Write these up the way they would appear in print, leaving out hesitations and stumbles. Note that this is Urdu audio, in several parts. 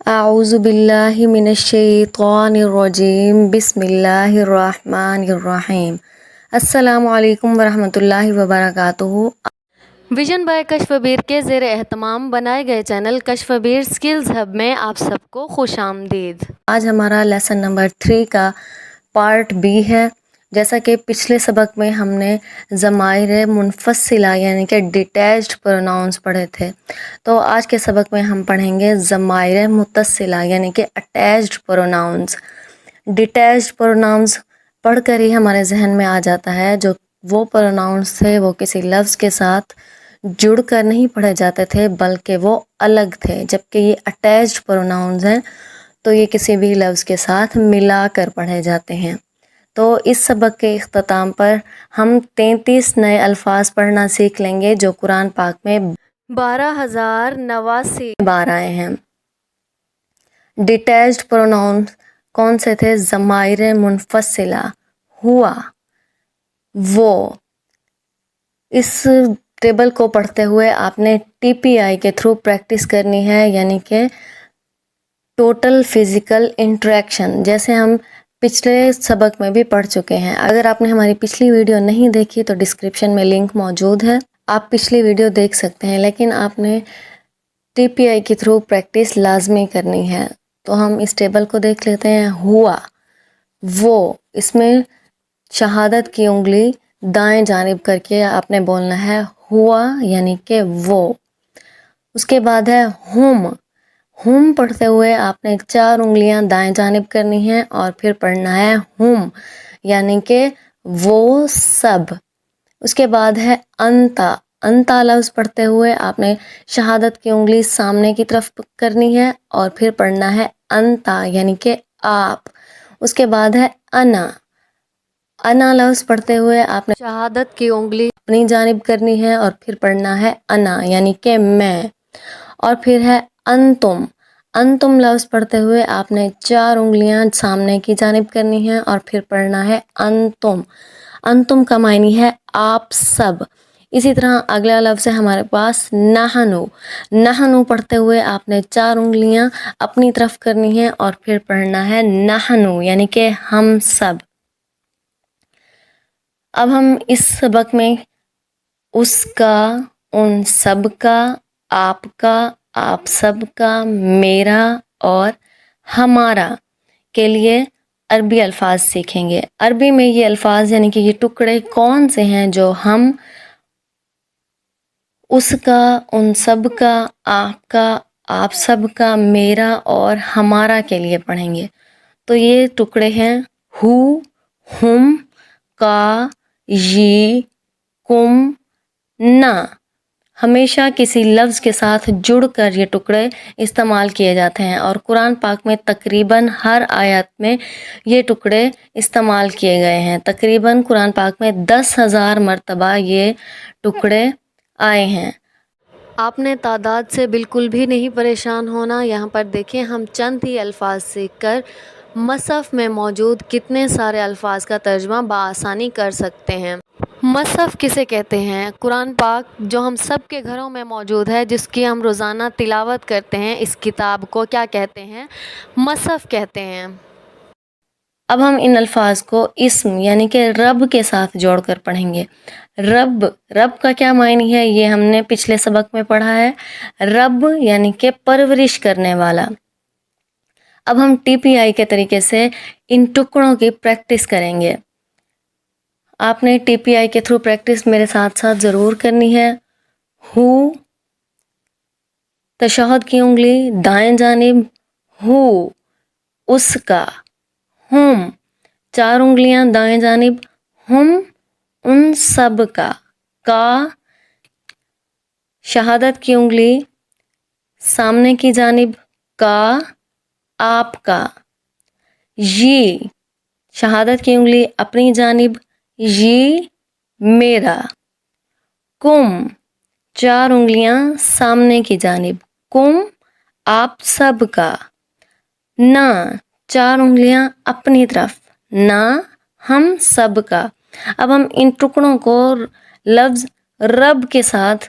أعوذ بالله من الشيطان الرجيم بسم الله الرحمن الرحیم السلام علیکم ورحمۃ اللہ وبرکاتہ۔ ویژن بائی کشفبیر کے زیر اہتمام بنائے گئے چینل کشفبیر اسکلز ہب میں آپ سب کو خوش آمدید۔ آج ہمارا لیسن نمبر 3 کا پارٹ بی ہے۔ جیسا کہ پچھلے سبق میں ہم نے ضمائر منفصلہ یعنی کہ ڈیٹیچڈ پروناؤنس پڑھے تھے، تو آج کے سبق میں ہم پڑھیں گے ضمائر متصلہ یعنی کہ اٹیچڈ پروناؤنس۔ ڈیٹیچڈ پروناؤنس پڑھ کر ہی ہمارے ذہن میں آ جاتا ہے جو وہ پروناؤنس تھے وہ کسی لفظ کے ساتھ جڑ کر نہیں پڑھے جاتے تھے بلکہ وہ الگ تھے، جبکہ یہ اٹیچڈ پروناؤنس ہیں تو یہ کسی بھی لفظ کے ساتھ ملا کر پڑھے جاتے ہیں۔ تو اس سبق کے اختتام پر ہم 33 نئے الفاظ پڑھنا سیکھ لیں گے جو قرآن پاک میں 12,089 بار آئے ہیں۔ ڈیٹیچڈ پروناؤن کون سے تھے؟ ضمائر منفصلہ، ہوا، وہ۔ اس ٹیبل کو پڑھتے ہوئے آپ نے ٹی پی آئی کے تھرو پریکٹس کرنی ہے، یعنی کہ ٹوٹل فزیکل انٹریکشن، جیسے ہم پچھلے سبق میں بھی پڑھ چکے ہیں۔ اگر آپ نے ہماری پچھلی ویڈیو نہیں دیکھی تو ڈسکرپشن میں لنک موجود ہے، آپ پچھلی ویڈیو دیکھ سکتے ہیں، لیکن آپ نے ٹی پی آئی کے تھرو پریکٹس لازمی کرنی ہے۔ تو ہم اس ٹیبل کو دیکھ لیتے ہیں۔ ہوا، وہ، اس میں شہادت کی انگلی دائیں جانب کر کے آپ نے بولنا ہے ہوا یعنی کہ وہ۔ اس کے بعد ہے ہم پڑھتے ہوئے آپ نے 4 انگلیاں دائیں جانب کرنی ہیں اور پھر پڑھنا ہے ہم یعنی کہ وہ سب۔ اس کے بعد ہے انتا لفظ پڑھتے ہوئے آپ نے شہادت کی انگلی سامنے کی طرف کرنی ہے اور پھر پڑھنا ہے انتا یعنی کہ آپ۔ اس کے بعد ہے انا لفظ پڑھتے ہوئے آپ نے شہادت کی انگلی اپنی جانب کرنی ہے اور پھر پڑھنا ہے انا یعنی کہ میں۔ اور پھر ہے انتم لفظ پڑھتے ہوئے آپ نے 4 انگلیاں سامنے کی جانب کرنی ہے اور پھر پڑھنا ہے انتم کا معنی ہے آپ سب۔ اسی طرح اگلا لفظ ہے ہمارے پاس نحنو پڑھتے ہوئے آپ نے 4 انگلیاں اپنی طرف کرنی ہے اور پھر پڑھنا ہے نحنو یعنی کہ ہم سب۔ اب ہم اس سبق میں اس کا، ان سب کا، آپ کا، آپ سب کا، میرا اور ہمارا کے لیے عربی الفاظ سیکھیں گے۔ عربی میں یہ الفاظ یعنی کہ یہ ٹکڑے کون سے ہیں جو ہم اس کا، ان سب کا، آپ کا، آپ سب کا، میرا اور ہمارا کے لیے پڑھیں گے۔ تو یہ ٹکڑے ہیں ہو، ہم، کا، یی، کم، نا۔ ہمیشہ کسی لفظ کے ساتھ جڑ کر یہ ٹکڑے استعمال کیے جاتے ہیں اور قرآن پاک میں تقریباً ہر آیت میں یہ ٹکڑے استعمال کیے گئے ہیں۔ تقریباً قرآن پاک میں 10,000 مرتبہ یہ ٹکڑے آئے ہیں۔ آپ نے تعداد سے بالکل بھی نہیں پریشان ہونا۔ یہاں پر دیکھیں ہم چند ہی الفاظ سیکھ کر مصحف میں موجود کتنے سارے الفاظ کا ترجمہ بآسانی کر سکتے ہیں۔ مصحف کسے کہتے ہیں؟ قرآن پاک جو ہم سب کے گھروں میں موجود ہے، جس کی ہم روزانہ تلاوت کرتے ہیں، اس کتاب کو کیا کہتے ہیں؟ مصحف کہتے ہیں۔ اب ہم ان الفاظ کو اسم یعنی کہ رب کے ساتھ جوڑ کر پڑھیں گے۔ رب کا کیا معنی ہے یہ ہم نے پچھلے سبق میں پڑھا ہے۔ رب یعنی کہ پرورش کرنے والا۔ اب ہم ٹی پی آئی کے طریقے سے ان ٹکڑوں کی پریکٹس کریں گے۔ آپ نے ٹی پی آئی کے تھرو پریکٹس میرے ساتھ ساتھ ضرور کرنی ہے۔ ہو، تشہد کی انگلی دائیں جانب، ہو، اس کا، ہم، 4 انگلیاں دائیں جانب، ہم، ان سب کا، شہادت کی انگلی سامنے کی جانب، کا، آپ کا، یہ، شہادت کی انگلی اپنی جانب، یہ، میرا، کم، 4 انگلیاں سامنے کی جانب، کم، آپ سب کا، نا، 4 انگلیاں اپنی طرف، نا، ہم سب کا۔ اب ہم ان ٹکڑوں کو لفظ رب کے ساتھ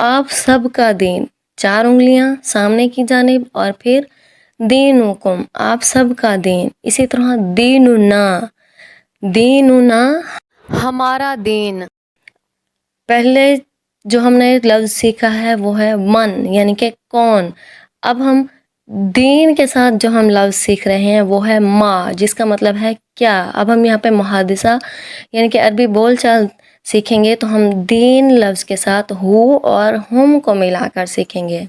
آپ سب کا دین، 4 انگلیاں سامنے کی جانب، اور پھر دینکم، آپ سب کا دین. اسی طرح دیننا، دیننا ہمارا دین. پہلے جو ہم نے لفظ سیکھا ہے وہ ہے من، یعنی کہ کون. اب ہم دین کے ساتھ جو ہم لفظ سیکھ رہے ہیں وہ ہے ما، جس کا مطلب ہے کیا. اب ہم یہاں پہ محادثہ یعنی کہ عربی بول چال سیکھیں گے تو ہم دین لفظ کے ساتھ ہو اور ہم کو ملا کر سیکھیں گے.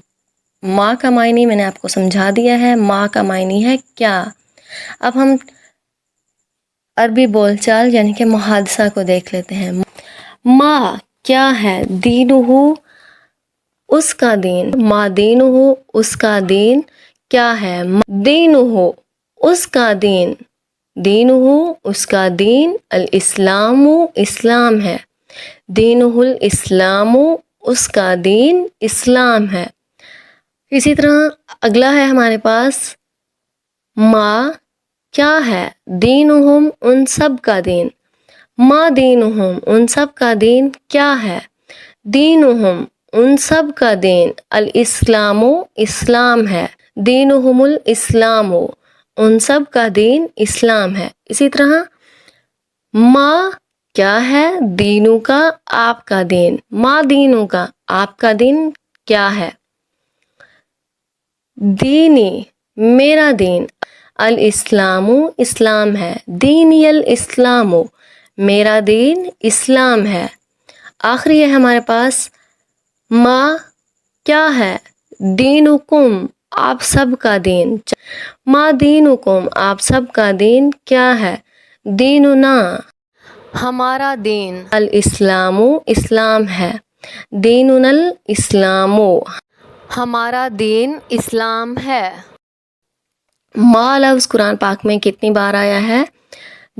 ما کا معنی میں نے آپ کو سمجھا دیا ہے، ما کا معنی ہے کیا. اب ہم عربی بول چال یعنی کہ محادثہ کو دیکھ لیتے ہیں. ما کیا ہے، دینہو اس کا دین، ما دینہو اس کا دین کیا ہے. دینہو اس کا دین، دینہو اس کا دین، الاسلام اسلام ہے. دینہ الاسلام اس کا دین اسلام ہے. اسی طرح اگلا ہے ہمارے پاس ما کیا ہے، دینہم ان سب کا دین. ما دینہم ان سب کا دین کیا ہے، دینہم ان سب کا دین الاسلام اسلام ہے. دینہم الاسلام ان سب کا دین اسلام ہے. اسی طرح ما کیا ہے، دینوں کا آپ کا دین. ما دینوں کا آپ کا دین کیا ہے. دینی میرا دین، الاسلام اسلام ہے. دینی الاسلام میرا دین اسلام ہے. آخری ہے ہمارے پاس ما کیا ہے، دینکم آپ سب کا دین. ما دینکم آپ سب کا دین کیا ہے، دیننا ہمارا دین. الاسلام اسلام ہے. دیننا الاسلام ہمارا دین اسلام ہے. ما لفظ قرآن پاک میں کتنی بار آیا ہے،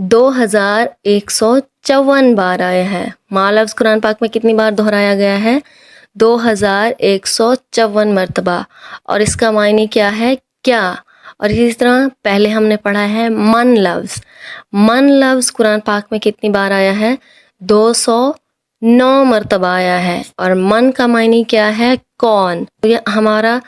2154 بار آیا ہے. ما لفظ قرآن پاک میں کتنی بار دہرایا گیا ہے، 2154 مرتبہ. اور اس کا معنی کیا ہے، کیا. اور اسی طرح پہلے ہم نے پڑھا ہے من لفظ. من لفظ قرآن پاک میں کتنی بار آیا ہے، 209 مرتبہ آیا ہے. اور من کا معنی کیا ہے، کون. یہ ہمارا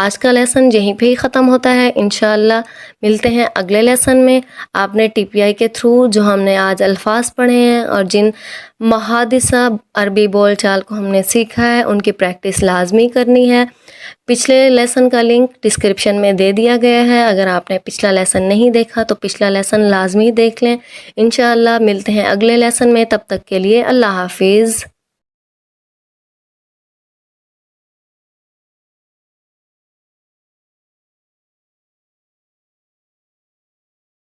آج کا لیسن یہیں پہ ہی ختم ہوتا ہے. انشاءاللہ ملتے ہیں اگلے لیسن میں. آپ نے ٹی پی آئی کے تھرو جو ہم نے آج الفاظ پڑھے ہیں اور جن محادثہ عربی بول چال کو ہم نے سیکھا ہے ان کی پریکٹس لازمی کرنی ہے. پچھلے لیسن کا لنک ڈسکرپشن میں دے دیا گیا ہے. اگر آپ نے پچھلا لیسن نہیں دیکھا تو پچھلا لیسن لازمی دیکھ لیں. انشاءاللہ ملتے ہیں اگلے لیسن میں. تب تک کے لیے اللہ حافظ.